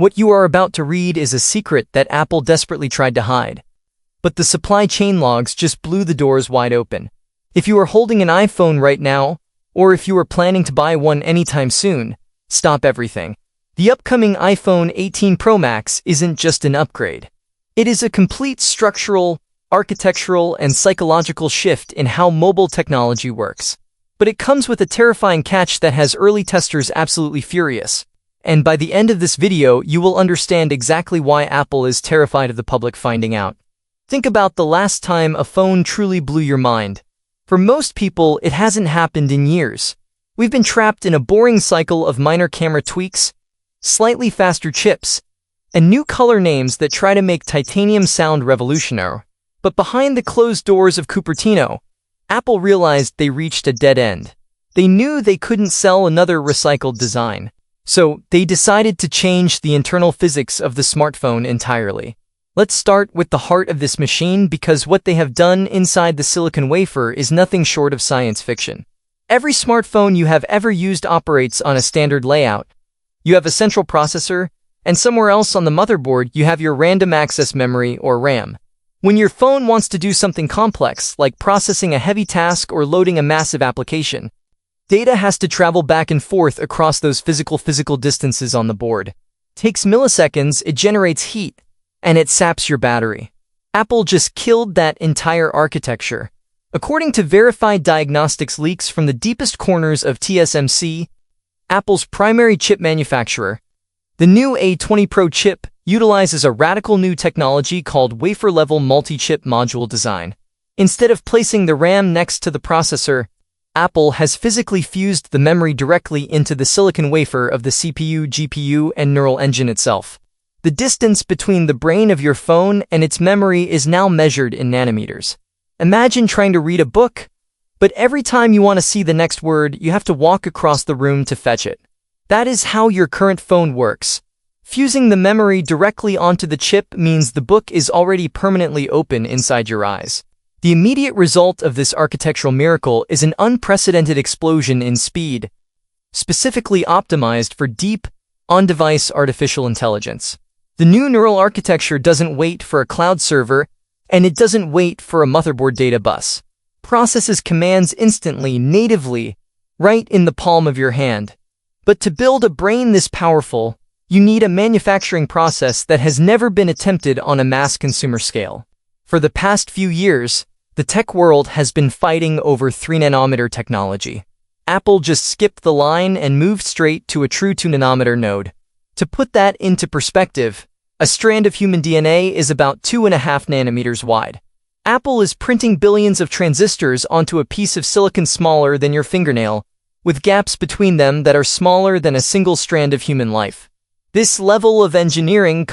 What you are about to read is a secret that Apple desperately tried to hide. But the supply chain logs just blew the doors wide open. If you are holding an iPhone right now, or if you are planning to buy one anytime soon, stop everything. The upcoming iPhone 18 Pro Max isn't just an upgrade. It is a complete structural, architectural, and psychological shift in how mobile technology works. But it comes with a terrifying catch that has early testers absolutely furious. And by the end of this video, you will understand exactly why Apple is terrified of the public finding out. Think about the last time a phone truly blew your mind. For most people, it hasn't happened in years. We've been trapped in a boring cycle of minor camera tweaks, slightly faster chips, and new color names that try to make titanium sound revolutionary. But behind the closed doors of Cupertino, Apple realized they reached a dead end. They knew they couldn't sell another recycled design. So, they decided to change the internal physics of the smartphone entirely. Let's start with the heart of this machine because what they have done inside the silicon wafer is nothing short of science fiction. Every smartphone you have ever used operates on a standard layout. You have a central processor, and somewhere else on the motherboard you have your random access memory or RAM. When your phone wants to do something complex, like processing a heavy task or loading a massive application, data has to travel back and forth across those physical distances on the board. Takes milliseconds, it generates heat, and it saps your battery. Apple just killed that entire architecture. According to verified diagnostics leaks from the deepest corners of TSMC, Apple's primary chip manufacturer, the new A20 Pro chip utilizes a radical new technology called wafer-level multi-chip module design. Instead of placing the RAM next to the processor, Apple has physically fused the memory directly into the silicon wafer of the CPU, GPU, and neural engine itself. The distance between the brain of your phone and its memory is now measured in nanometers. Imagine trying to read a book, but every time you want to see the next word, you have to walk across the room to fetch it. That is how your current phone works. Fusing the memory directly onto the chip means the book is already permanently open inside your eyes. The immediate result of this architectural miracle is an unprecedented explosion in speed, specifically optimized for deep, on-device artificial intelligence. The new neural architecture doesn't wait for a cloud server, and it doesn't wait for a motherboard data bus. Processes commands instantly, natively, right in the palm of your hand. But to build a brain this powerful, you need a manufacturing process that has never been attempted on a mass consumer scale. For the past few years, the tech world has been fighting over 3nm technology. Apple just skipped the line and moved straight to a true 2nm node. To put that into perspective, a strand of human DNA is about 2.5 nanometers wide. Apple is printing billions of transistors onto a piece of silicon smaller than your fingernail, with gaps between them that are smaller than a single strand of human life. This level of engineering